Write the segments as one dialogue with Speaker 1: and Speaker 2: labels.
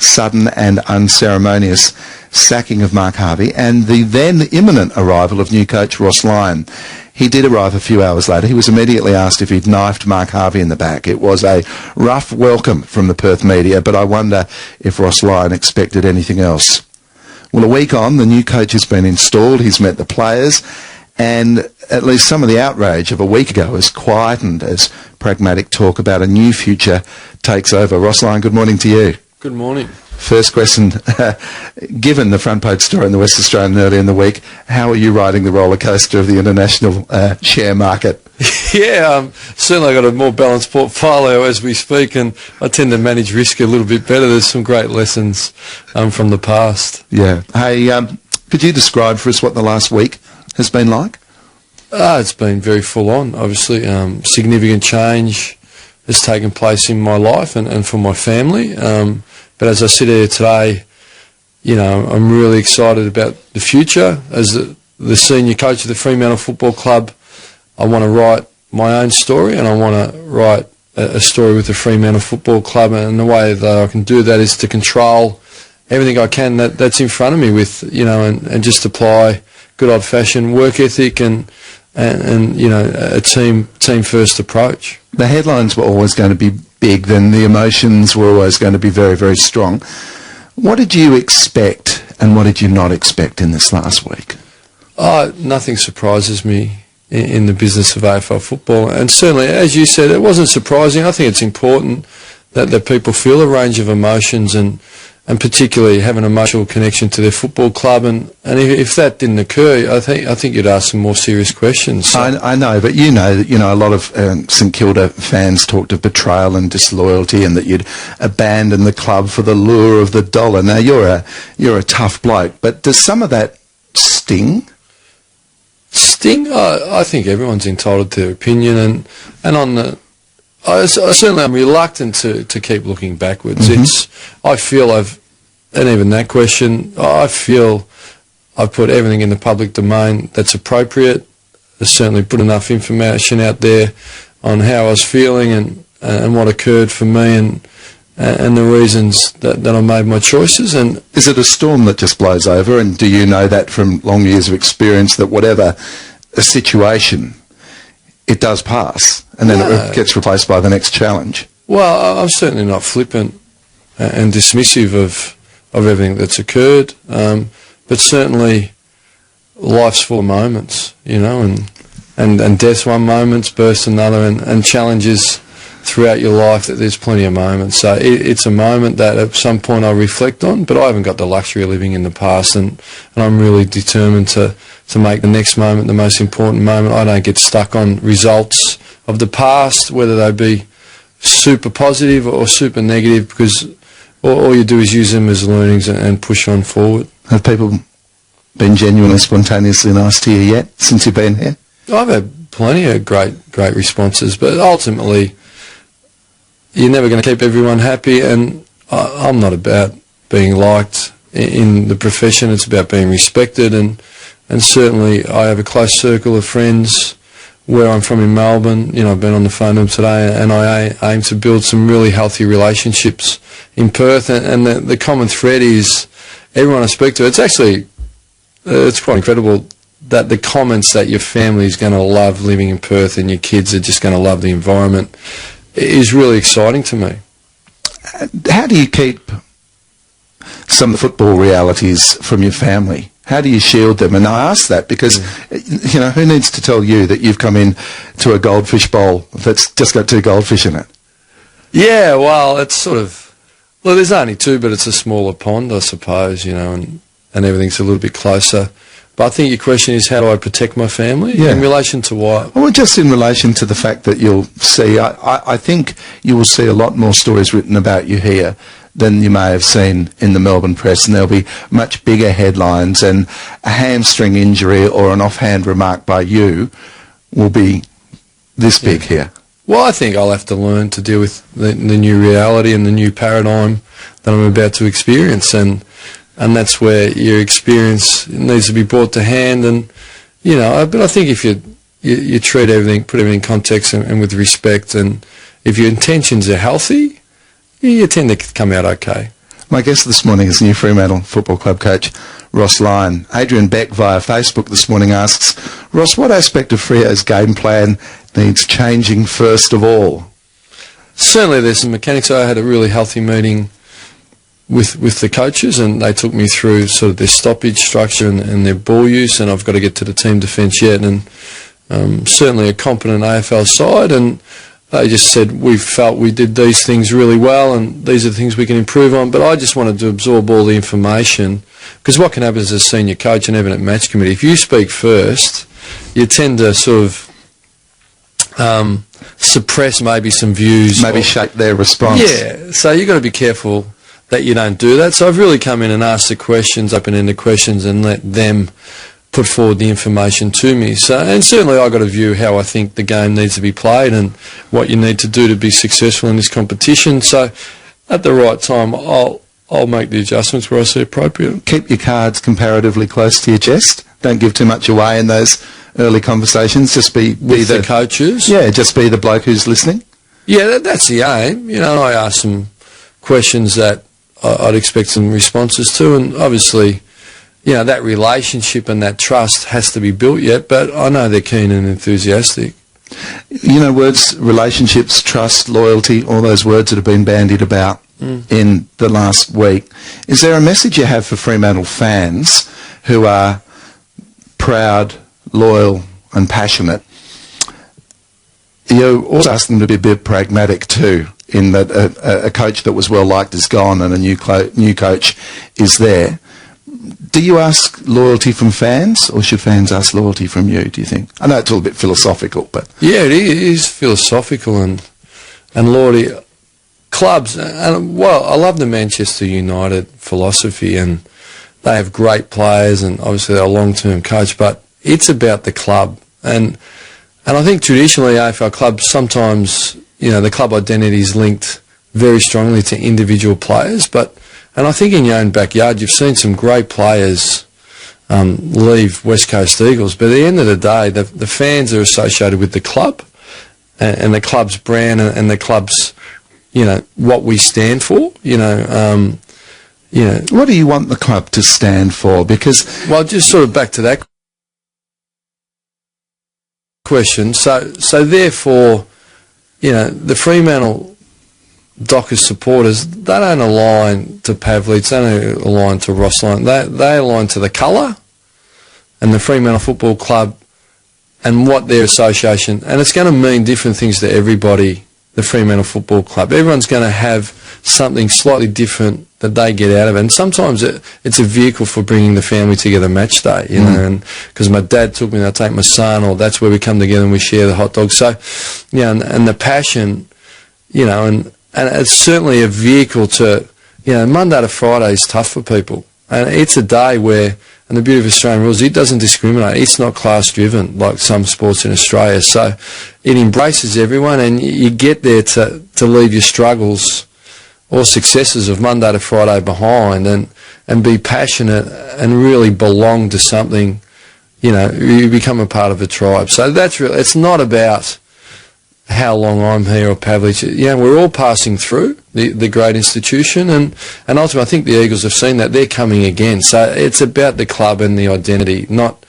Speaker 1: sudden and unceremonious sacking of Mark Harvey and the then imminent arrival of new coach Ross Lyon. He did arrive a few hours later. He was immediately asked if he'd knifed Mark Harvey in the back. It was a rough welcome from the Perth media, but I wonder if Ross Lyon expected anything else. Well, a week on, the new coach has been installed. He's met the players, and at least some of the outrage of a week ago has quietened as pragmatic talk about a new future takes over. Ross Lyon, good morning to you.
Speaker 2: Good morning.
Speaker 1: First question, given the front page story in the West Australian earlier in the week, how are you riding the roller coaster of the international share market?
Speaker 2: Yeah, certainly I've got a more balanced portfolio as we speak, and I tend to manage risk a little bit better. There's some great lessons from the past.
Speaker 1: Yeah. Hey, could you describe for us what the last week has been like?
Speaker 2: It's been very full on, obviously. Significant change has taken place in my life and for my family. But as I sit here today, you know, I'm really excited about the future. As the senior coach of the Fremantle Football Club, I want to write my own story, and I want to write a story with the Fremantle Football Club, and the way that I can do that is to control everything I can that's in front of me with, you know, and just apply good old-fashioned work ethic and you know, a team first approach.
Speaker 1: The headlines were always going to be big, then the emotions were always going to be very, very strong. What did you expect and what did you not expect in this last week?
Speaker 2: Nothing surprises me in the business of AFL football, and certainly, as you said, it wasn't surprising. I think it's important that people feel a range of emotions and particularly have an emotional connection to their football club, and if that didn't occur, I think you'd ask some more serious questions. So.
Speaker 1: I know, but you know a lot of St Kilda fans talked of betrayal and disloyalty, and that you'd abandon the club for the lure of the dollar. Now you're a tough bloke, but does some of that sting?
Speaker 2: Sting? I think everyone's entitled to their opinion, and on the. I certainly am reluctant to keep looking backwards.
Speaker 1: Mm-hmm.
Speaker 2: I feel and even that question, I feel I've put everything in the public domain that's appropriate. I've certainly put enough information out there on how I was feeling and what occurred for me and the reasons that I made my choices. And
Speaker 1: is it a storm that just blows over, and do you know that from long years of experience that whatever a situation, it does pass, and then it gets replaced by the next challenge?
Speaker 2: Well, I'm certainly not flippant and dismissive of everything that's occurred, but certainly life's full of moments, you know, and death's one moment, birth's another, and challenges throughout your life. That there's plenty of moments. So it's a moment that at some point I'll reflect on, but I haven't got the luxury of living in the past, and I'm really determined to make the next moment the most important moment. I don't get stuck on results of the past, whether they be super positive or super negative, because all you do is use them as learnings and push on forward.
Speaker 1: Have people been genuinely, spontaneously nice to you yet since you've been here?
Speaker 2: I've had plenty of great responses, but ultimately you're never going to keep everyone happy, and I'm not about being liked in the profession. It's about being respected, and certainly I have a close circle of friends where I'm from in Melbourne. You know, I've been on the phone to them today, and I aim to build some really healthy relationships in Perth, and the common thread is everyone I speak to, it's quite incredible that the comments that your family is going to love living in Perth and your kids are just going to love the environment is really exciting to me.
Speaker 1: How do you keep some of the football realities from your family? How do you shield them? And I ask that because, you know, who needs to tell you that you've come in to a goldfish bowl that's just got 2 goldfish in it?
Speaker 2: Yeah, well, it's sort of, well, there's only 2, but it's a smaller pond, I suppose, you know, and everything's a little bit closer. But I think your question is, how do I protect my family?
Speaker 1: Yeah.
Speaker 2: In relation to what?
Speaker 1: Well, just in relation to the fact that you'll see, I think you will see a lot more stories written about you here than you may have seen in the Melbourne press, and there'll be much bigger headlines, and a hamstring injury or an offhand remark by you will be this big here.
Speaker 2: Well, I think I'll have to learn to deal with the new reality and the new paradigm that I'm about to experience, and that's where your experience needs to be brought to hand. And you know, but I think if you treat everything, put everything in context and with respect, and if your intentions are healthy, you tend to come out okay.
Speaker 1: My guest this morning is new Fremantle Football Club coach Ross Lyon. Adrian Beck via Facebook this morning asks, Ross, what aspect of Freo's game plan needs changing first of all?
Speaker 2: Certainly there's some mechanics. I had a really healthy meeting with the coaches, and they took me through sort of their stoppage structure and their ball use, and I've got to get to the team defence yet, and certainly a competent AFL side, and they just said we felt we did these things really well and these are the things we can improve on. But I just wanted to absorb all the information, because what can happen as a senior coach and even at match committee, if you speak first, you tend to sort of suppress maybe some views.
Speaker 1: Maybe shape their response.
Speaker 2: Yeah, so you've got to be careful that you don't do that. So I've really come in and asked the questions, open-ended questions, and let them put forward the information to me. So, and certainly I've got a view how I think the game needs to be played and what you need to do to be successful in this competition. So at the right time, I'll make the adjustments where I see appropriate.
Speaker 1: Keep your cards comparatively close to your chest. Don't give too much away in those early conversations. Just be
Speaker 2: the coaches.
Speaker 1: Yeah, just be the bloke who's listening.
Speaker 2: Yeah, that's the aim. You know, I ask some questions that I'd expect some responses to, and obviously, you know, that relationship and that trust has to be built yet, but I know they're keen and enthusiastic.
Speaker 1: You know, words, relationships, trust, loyalty, all those words that have been bandied about in the last week. Is there a message you have for Fremantle fans who are proud, loyal and passionate? You also ask them to be a bit pragmatic too, in that a coach that was well liked is gone and a new coach is there. Do you ask loyalty from fans, or should fans ask loyalty from you, do you think? I know it's all a bit philosophical, but...
Speaker 2: Yeah, it is philosophical, and loyalty. Clubs, and well, I love the Manchester United philosophy, and they have great players, and obviously they're a long-term coach, but it's about the club. And I think traditionally AFL clubs, sometimes, you know, the club identity is linked very strongly to individual players, and I think in your own backyard you've seen some great players leave West Coast Eagles, but at the end of the day the fans are associated with the club and the club's brand and the club's, you know, what we stand for, you know.
Speaker 1: What do you want the club to stand for? Because...
Speaker 2: Well, just sort of back to that question. So therefore, you know, the Fremantle Dockers supporters, they don't align to Pavlich, they don't align to Ross Lyon. They align to the colour and the Fremantle Football Club and what their association, and it's going to mean different things to everybody, the Fremantle Football Club. Everyone's going to have something slightly different that they get out of it, and sometimes it's a vehicle for bringing the family together match day, you know, and because my dad took me and I take my son, or that's where we come together and we share the hot dog. So, yeah, and the passion, you know, and it's certainly a vehicle to, you know, Monday to Friday is tough for people, and it's a day where, and the beauty of Australian rules, it doesn't discriminate. It's not class driven like some sports in Australia, so it embraces everyone, and you get there to leave your struggles or successes of Monday to Friday behind, and be passionate and really belong to something. You know, you become a part of a tribe. So that's really, it's not about how long I'm here or Pavlich. You know, we're all passing through the great institution, and ultimately I think the Eagles have seen that they're coming again. So it's about the club and the identity. Not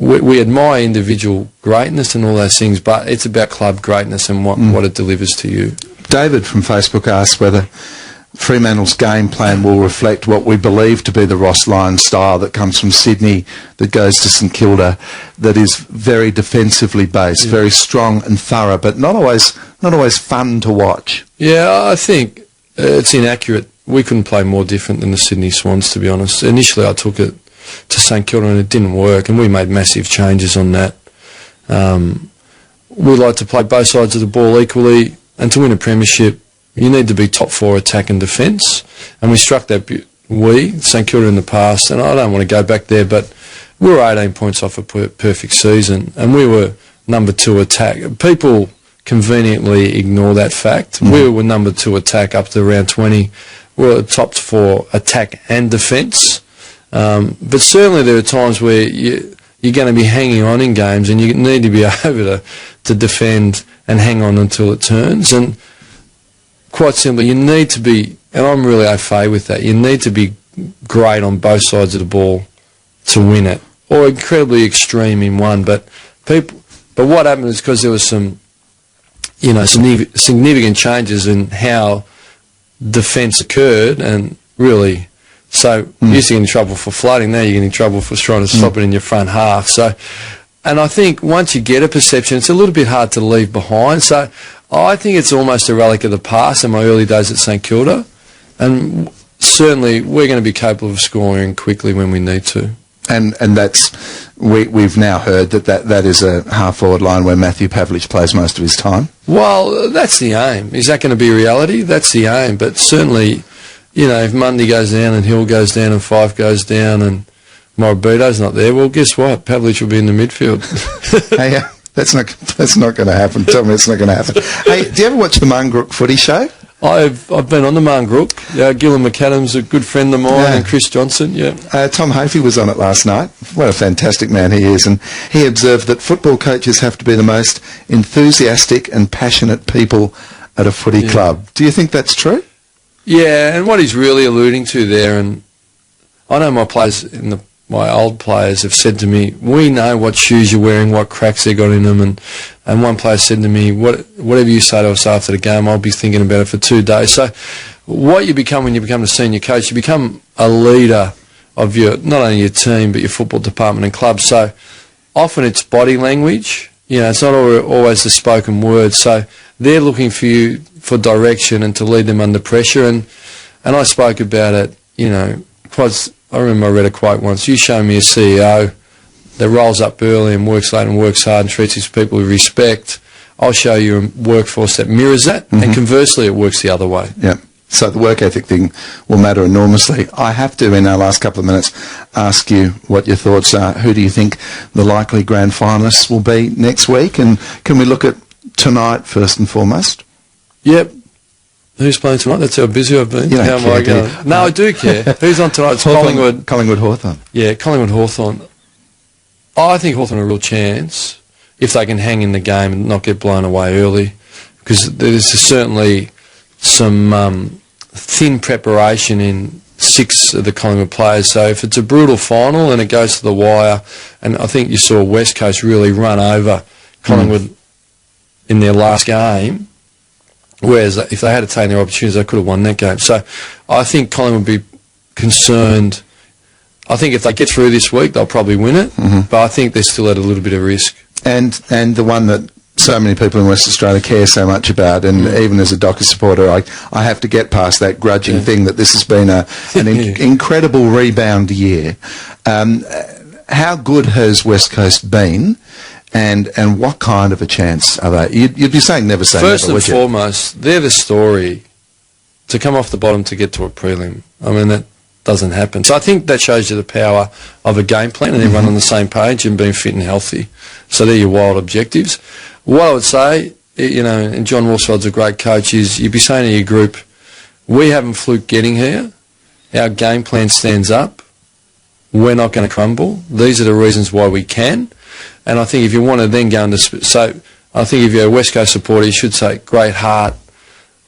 Speaker 2: we admire individual greatness and all those things, but it's about club greatness and what it delivers to you. David
Speaker 1: from Facebook asks whether Fremantle's game plan will reflect what we believe to be the Ross Lyon style that comes from Sydney, that goes to St Kilda, that is very defensively based, very strong and thorough, but not always fun to watch.
Speaker 2: Yeah, I think it's inaccurate. We couldn't play more different than the Sydney Swans, to be honest. Initially I took it to St Kilda and it didn't work, and we made massive changes on that. We like to play both sides of the ball equally, and to win a premiership you need to be top four attack and defence, and we struck that St Kilda in the past, and I don't want to go back there, but we were 18 points off a perfect season, and we were number 2 attack. People conveniently ignore that fact. We were number 2 attack up to round 20. We were top 4 attack and defence, but certainly there are times where you're going to be hanging on in games, and you need to be able to defend and hang on until it turns, and quite simply, you need to be and I'm really au fait with that. You need to be great on both sides of the ball to win it, or incredibly extreme in one. But what happened is because there was some significant changes in how defence occurred, and really, so you used to get in trouble for flooding, now you get in trouble for trying to stop it in your front half. So, and I think once you get a perception, it's a little bit hard to leave behind. So I think it's almost a relic of the past in my early days at St Kilda, and certainly we're going to be capable of scoring quickly when we need to.
Speaker 1: And we've now heard that is a half-forward line where Matthew Pavlich plays most of his time. Well,
Speaker 2: that's the aim. Is that going to be reality? That's the aim. But certainly, if Mundy goes down and Hill goes down and Fife goes down and Morabito's not there, well, guess what? Pavlich will be in the midfield.
Speaker 1: Hey, that's not going to happen. Tell me it's not going to happen. Hey, do you ever watch the Mungrook footy show?
Speaker 2: I've been on the Mungrook. Gillan McAdam's a good friend of mine, and Chris Johnson.
Speaker 1: Tom Hafey was on it last night. What a fantastic man he is, and he observed that football coaches have to be the most enthusiastic and passionate people at a footy club. Do you think that's true?
Speaker 2: Yeah, and what he's really alluding to there, and I know my old players have said to me, we know what shoes you're wearing, what cracks they got in them, and one player said to me, whatever you say to us after the game, I'll be thinking about it for 2 days. So what you become when you become a senior coach, you become a leader of not only your team, but your football department and club. So often it's body language, it's not always the spoken word. So they're looking for you for direction and to lead them under pressure. And I spoke about it, I remember I read a quote once, you show me a CEO that rolls up early and works late and works hard and treats his people with respect, I'll show you a workforce that mirrors that, and conversely it works the other way.
Speaker 1: Yeah. So the work ethic thing will matter enormously. I have to, in our last couple of minutes, ask you what your thoughts are. Who do you think the likely grand finalists will be next week? And can we look at tonight first and foremost?
Speaker 2: Yep. Who's playing tonight? That's how busy I've been. How am I going? No, I do care. Who's on tonight? It's Collingwood.
Speaker 1: Collingwood-Hawthorn.
Speaker 2: Yeah, Collingwood-Hawthorn. I think Hawthorn have a real chance if they can hang in the game and not get blown away early, because there's certainly some thin preparation in 6 of the Collingwood players. So if it's a brutal final and it goes to the wire, and I think you saw West Coast really run over Collingwood in their last game, whereas if they had taken their opportunities, they could have won that game. So I think Collingwood would be concerned. I think if they get through this week, they'll probably win it, but I think they're still at a little bit of risk.
Speaker 1: And the one that so many people in West Australia care so much about, and even as a Dockers supporter, I have to get past that grudging thing that this has been an incredible rebound year. How good has West Coast been? And what kind of a chance are they? You'd be saying never say never, would you?
Speaker 2: First and foremost, they're the story to come off the bottom to get to a prelim. I mean, that doesn't happen. So I think that shows you the power of a game plan and everyone on the same page and being fit and healthy. So they're your wild objectives. What I would say, and John Worsfeld's a great coach, is you'd be saying to your group, we haven't fluked getting here. Our game plan stands up. We're not going to crumble. These are the reasons why we can. And I think if you want to then go into... So I think if you're a West Coast supporter, you should say, great heart.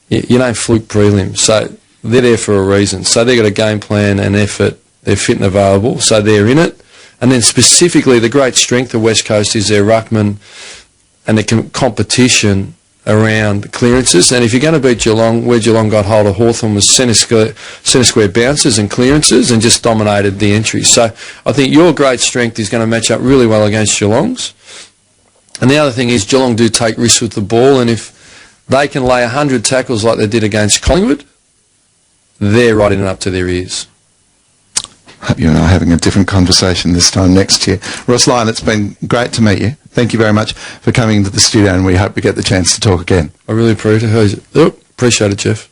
Speaker 2: You don't fluke prelims. So they're there for a reason. So they've got a game plan and effort. They're fit and available. So they're in it. And then specifically, the great strength of West Coast is their ruckman and the competition around clearances. And if you're going to beat Geelong, where Geelong got hold of Hawthorn was centre square bounces and clearances and just dominated the entries. So I think your great strength is going to match up really well against Geelong's. And the other thing is Geelong do take risks with the ball, and if they can lay 100 tackles like they did against Collingwood, they're right in and up to their ears.
Speaker 1: Hope you and I are having a different conversation this time next year. Ross Lyon, it's been great to meet you. Thank you very much for coming into the studio, and we hope we get the chance to talk again.
Speaker 2: I really appreciate it, Jeff.